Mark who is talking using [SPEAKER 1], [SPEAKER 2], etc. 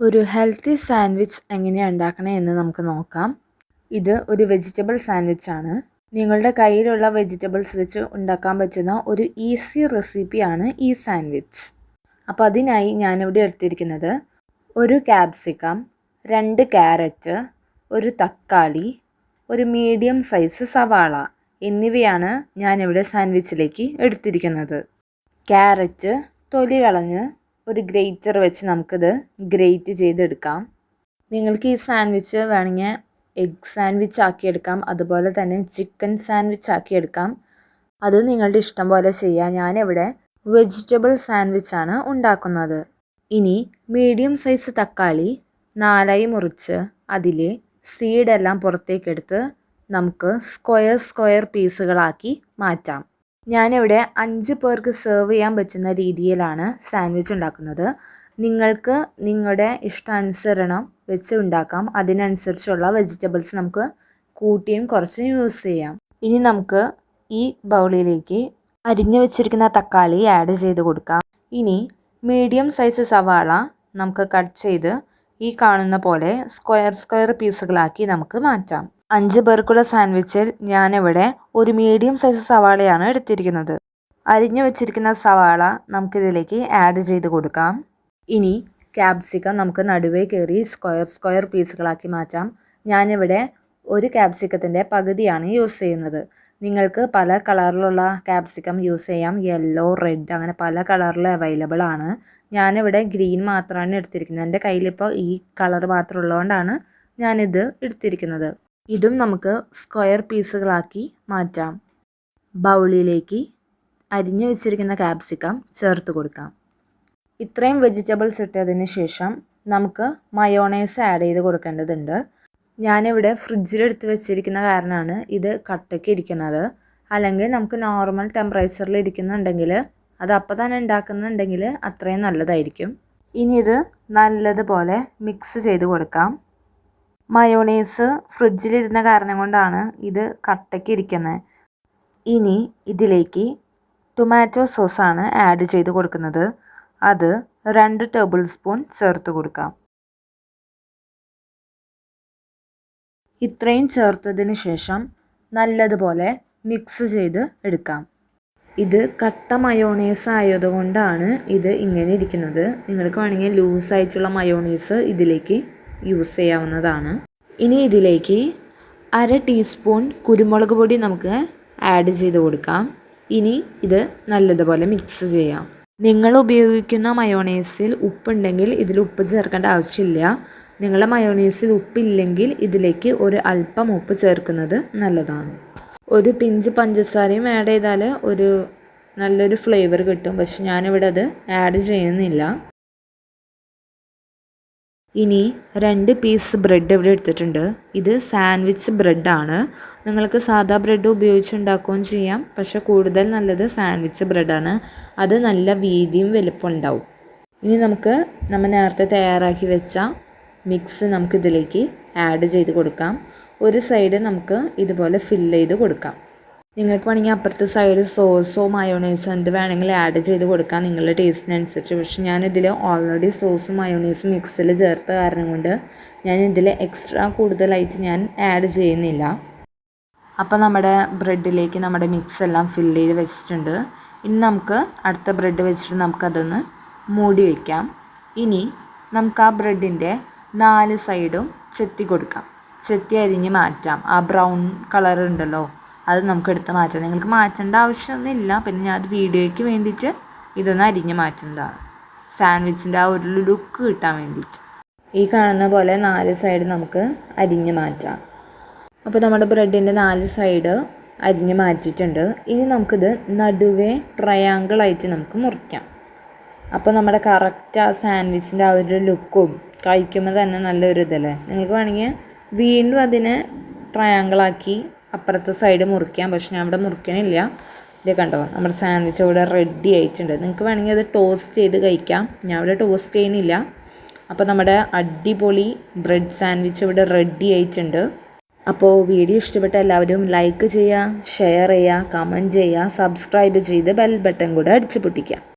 [SPEAKER 1] ഒരു healthy sandwich എങ്ങനെയാണ് ഉണ്ടാക്കണേ എന്ന് നമുക്ക് നോക്കാം. ഇത് ഒരു വെജിറ്റബിൾ സാൻഡ്വിച്ച് ആണ്. നിങ്ങളുടെ കയ്യിലുള്ള വെജിറ്റബിൾസ് വെച്ച് ഉണ്ടാക്കാൻ പറ്റുന്ന ഒരു ഈസി റെസിപ്പിയാണ് ഈ സാൻഡ്വിച്ച്. അപ്പോൾ അതിനായി ഞാനിവിടെ എടുത്തിരിക്കുന്നത് ഒരു ക്യാപ്സിക്കം, 2 ക്യാരറ്റ്, ഒരു തക്കാളി, ഒരു മീഡിയം സൈസ് സവാള എന്നിവയാണ് ഞാനിവിടെ സാൻഡ്വിച്ചിലേക്ക് എടുത്തിരിക്കുന്നത്. ക്യാരറ്റ് തൊലി കളഞ്ഞ് ഒരു ഗ്രേറ്റർ വെച്ച് നമുക്കിത് ഗ്രേറ്റ് ചെയ്തെടുക്കാം. നിങ്ങൾക്ക് ഈ സാൻഡ്വിച്ച് വേണമെങ്കിൽ എഗ് സാൻഡ്വിച്ച് ആക്കിയെടുക്കാം, അതുപോലെ തന്നെ ചിക്കൻ സാൻഡ്വിച്ച് ആക്കിയെടുക്കാം. അത് നിങ്ങളുടെ ഇഷ്ടം പോലെ ചെയ്യാം. ഞാനിവിടെ വെജിറ്റബിൾ സാൻഡ്വിച്ചാണ് ഉണ്ടാക്കുന്നത്. ഇനി മീഡിയം സൈസ് തക്കാളി 4 മുറിച്ച് അതിലെ സീഡെല്ലാം പുറത്തേക്കെടുത്ത് നമുക്ക് സ്ക്വയർ പീസുകളാക്കി മാറ്റാം. ഞാനിവിടെ 5 പേർക്ക് സെർവ് ചെയ്യാൻ പറ്റുന്ന രീതിയിലാണ് സാൻഡ്വിച്ച് ഉണ്ടാക്കുന്നത്. നിങ്ങൾക്ക് നിങ്ങളുടെ ഇഷ്ടാനുസരണം വെച്ച് ഉണ്ടാക്കാം. അതിനനുസരിച്ചുള്ള വെജിറ്റബിൾസ് നമുക്ക് കൂട്ടിയും കുറച്ചും യൂസ് ചെയ്യാം. ഇനി നമുക്ക് ഈ ബൗളിലേക്ക് അരിഞ്ഞു വെച്ചിരിക്കുന്ന തക്കാളി ആഡ് ചെയ്ത് കൊടുക്കാം. ഇനി മീഡിയം സൈസ് സവാള നമുക്ക് കട്ട് ചെയ്ത് ഈ കാണുന്ന പോലെ സ്ക്വയർ പീസുകളാക്കി നമുക്ക് മാറ്റാം. 5 പേർക്കുള്ള സാൻഡ്വിച്ചിൽ ഞാനിവിടെ ഒരു മീഡിയം സൈസ് സവാളയാണ് എടുത്തിരിക്കുന്നത്. അരിഞ്ഞു വെച്ചിരിക്കുന്ന സവാള നമുക്കിതിലേക്ക് ആഡ് ചെയ്ത് കൊടുക്കാം. ഇനി ക്യാപ്സിക്കം നമുക്ക് നടുവേ കയറി സ്ക്വയർ പീസുകളാക്കി മാറ്റാം. ഞാനിവിടെ ഒരു ക്യാപ്സിക്കത്തിൻ്റെ പകുതിയാണ് യൂസ് ചെയ്യുന്നത്. നിങ്ങൾക്ക് പല കളറിലുള്ള ക്യാപ്സിക്കം യൂസ് ചെയ്യാം. യെല്ലോ, റെഡ് അങ്ങനെ പല കളറിൽ അവൈലബിൾ ആണ്. ഞാനിവിടെ ഗ്രീൻ മാത്രമാണ് എടുത്തിരിക്കുന്നത്. എൻ്റെ കയ്യിലിപ്പോൾ ഈ കളർ മാത്രം ഉള്ളതുകൊണ്ടാണ് ഞാനിത് എടുത്തിരിക്കുന്നത്. ഇതും നമുക്ക് സ്ക്വയർ പീസുകളാക്കി മാറ്റാം. ബൗളിലേക്ക് അരിഞ്ഞു വെച്ചിരിക്കുന്ന ക്യാപ്സിക്കം ചേർത്ത് കൊടുക്കാം. ഇത്രയും വെജിറ്റബിൾസ് ഇട്ടതിന് ശേഷം നമുക്ക് മയോണൈസ് ആഡ് ചെയ്ത് കൊടുക്കേണ്ടതുണ്ട്. ഞാനിവിടെ ഫ്രിഡ്ജിലെടുത്ത് വെച്ചിരിക്കുന്ന കാരണമാണ് ഇത് കട്ടയ്ക്ക് ഇരിക്കുന്നത്. അല്ലെങ്കിൽ നമുക്ക് നോർമൽ ടെമ്പറേച്ചറിൽ ഇരിക്കുന്നുണ്ടെങ്കിൽ അത് അപ്പം തന്നെ ഉണ്ടാക്കുന്നുണ്ടെങ്കിൽ അത്രയും നല്ലതായിരിക്കും. ഇനി ഇത് നല്ലതുപോലെ മിക്സ് ചെയ്ത് കൊടുക്കാം. മയോണൈസ് ഫ്രിഡ്ജിലിരുന്ന കാരണം കൊണ്ടാണ് ഇത് കട്ടയ്ക്ക് ഇരിക്കുന്നത്. ഇനി ഇതിലേക്ക് ടൊമാറ്റോ സോസാണ് ആഡ് ചെയ്ത് കൊടുക്കുന്നത്. അത് 2 ടേബിൾ സ്പൂൺ ചേർത്ത് കൊടുക്കാം. ഇത്രയും ചേർത്തതിന് ശേഷം നല്ലതുപോലെ മിക്സ് ചെയ്ത് എടുക്കാം. ഇത് കട്ട മയോണൈസ് ആയതുകൊണ്ടാണ് ഇത് ഇങ്ങനെ ഇരിക്കുന്നത്. നിങ്ങൾക്ക് വേണമെങ്കിൽ ലൂസായിട്ടുള്ള മയോണൈസ് ഇതിലേക്ക് യൂസ് ചെയ്യാവുന്നതാണ്. ഇനി ഇതിലേക്ക് 1/2 ടീസ്പൂൺ കുരുമുളക് പൊടി നമുക്ക് ആഡ് ചെയ്ത് കൊടുക്കാം. ഇനി ഇത് നല്ലതുപോലെ മിക്സ് ചെയ്യാം. നിങ്ങൾ ഉപയോഗിക്കുന്ന മയോണൈസിൽ ഉപ്പുണ്ടെങ്കിൽ ഇതിൽ ഉപ്പ് ചേർക്കേണ്ട ആവശ്യമില്ല. നിങ്ങളുടെ മയോണൈസിൽ ഉപ്പില്ലെങ്കിൽ ഇതിലേക്ക് ഒരു അല്പം ഉപ്പ് ചേർക്കുന്നത് നല്ലതാണ്. ഒരു പിഞ്ച് പഞ്ചസാരയും ആഡ് ചെയ്താൽ ഒരു നല്ലൊരു ഫ്ലേവർ കിട്ടും. പക്ഷെ ഞാനിവിടെ അത് ആഡ് ചെയ്യുന്നില്ല. ഇനി 2 പീസ് ബ്രെഡ് ഇവിടെ എടുത്തിട്ടുണ്ട്. ഇത് സാൻഡ്വിച്ച് ബ്രെഡാണ്. നിങ്ങൾക്ക് സാധാ ബ്രെഡ് ഉപയോഗിച്ച് ഉണ്ടാക്കുകയും ചെയ്യാം. പക്ഷെ കൂടുതൽ നല്ലത് സാൻഡ്വിച്ച് ബ്രെഡാണ്. അത് നല്ല വീതിയും വലുപ്പം ഉണ്ടാവും. ഇനി നമ്മൾ നേരത്തെ തയ്യാറാക്കി വെച്ച മിക്സ് നമുക്കിതിലേക്ക് ആഡ് ചെയ്ത് കൊടുക്കാം. ഒരു സൈഡ് നമുക്ക് ഇതുപോലെ ഫില്ല് ചെയ്ത് കൊടുക്കാം. നിങ്ങൾക്ക് വേണമെങ്കിൽ അപ്പുറത്തെ സൈഡ് സോസോ മയോണൈസോ എന്ത് വേണമെങ്കിലും ആഡ് ചെയ്ത് കൊടുക്കാം നിങ്ങളുടെ ടേസ്റ്റിനനുസരിച്ച്. പക്ഷെ ഞാനിതിൽ ഓൾറെഡി സോസും മയോണൈസും മിക്സിൽ ചേർത്ത കാരണം കൊണ്ട് ഞാനിതിൽ എക്സ്ട്രാ കൂടുതലായിട്ട് ഞാൻ ആഡ് ചെയ്യുന്നില്ല. അപ്പോൾ നമ്മുടെ ബ്രെഡിലേക്ക് നമ്മുടെ മിക്സ് എല്ലാം ഫില്ല് ചെയ്ത് വെച്ചിട്ടുണ്ട്. ഇനി നമുക്ക് അടുത്ത ബ്രെഡ് വെച്ചിട്ട് നമുക്കതൊന്ന് മൂടി വയ്ക്കാം. ഇനി നമുക്ക് ആ ബ്രെഡിൻ്റെ 4 സൈഡും ചെത്തി കൊടുക്കാം. ചെത്തി അരിഞ്ഞ് മാറ്റാം. ആ ബ്രൗൺ കളർ ഉണ്ടല്ലോ അത് നമുക്ക് എടുത്ത് മാറ്റാം. നിങ്ങൾക്ക് മാറ്റേണ്ട ആവശ്യമൊന്നുമില്ല. പിന്നെ ഞാൻ അത് വീഡിയോയ്ക്ക് വേണ്ടിയിട്ട് ഇതൊന്ന് അരിഞ്ഞ് മാറ്റുന്നതാണ്, സാൻഡ്വിച്ചിൻ്റെ ആ ഒരു ലുക്ക് കിട്ടാൻ വേണ്ടിയിട്ട്. ഈ കാണുന്ന പോലെ 4 സൈഡ് നമുക്ക് അരിഞ്ഞ് മാറ്റാം. അപ്പോൾ നമ്മുടെ ബ്രെഡിൻ്റെ 4 സൈഡ് അരിഞ്ഞ് മാറ്റിയിട്ടുണ്ട്. ഇനി നമുക്കിത് നടുവേ ട്രയാങ്കിളായിട്ട് നമുക്ക് മുറിക്കാം. അപ്പോൾ നമ്മുടെ കറക്റ്റ് ആ സാൻഡ്വിച്ചിൻ്റെ ആ ഒരു ലുക്കും കഴിക്കുമ്പോൾ തന്നെ നല്ലൊരു ഇതല്ലേ. നിങ്ങൾക്ക് വേണമെങ്കിൽ വീണ്ടും അതിനെ ട്രയാങ്കിളാക്കി അപ്പുറത്തെ സൈഡ് മുറിക്കാം. പക്ഷെ ഞാൻ ഇവിടെ മുറിക്കണില്ല. ഇത് കണ്ടോ, നമ്മുടെ സാൻഡ്വിച്ച് ഇവിടെ റെഡി ആയിട്ടുണ്ട്. നിങ്ങൾക്ക് വേണമെങ്കിൽ അത് ടോസ്റ്റ് ചെയ്ത് കഴിക്കാം. ഞാൻ ഇവിടെ ടോസ്റ്റ് ചെയ്യുന്നില്ല. അപ്പോൾ നമ്മുടെ അടിപൊളി ബ്രെഡ് സാൻഡ്വിച്ച് ഇവിടെ റെഡി ആയിട്ടുണ്ട്. അപ്പോൾ വീഡിയോ ഇഷ്ടപ്പെട്ട എല്ലാവരും ലൈക്ക് ചെയ്യുക, ഷെയർ ചെയ്യുക, കമൻറ്റ് ചെയ്യുക, സബ്സ്ക്രൈബ് ചെയ്ത് ബെൽ ബട്ടൺ കൂടെ അടിച്ചു പൊട്ടിക്കുക.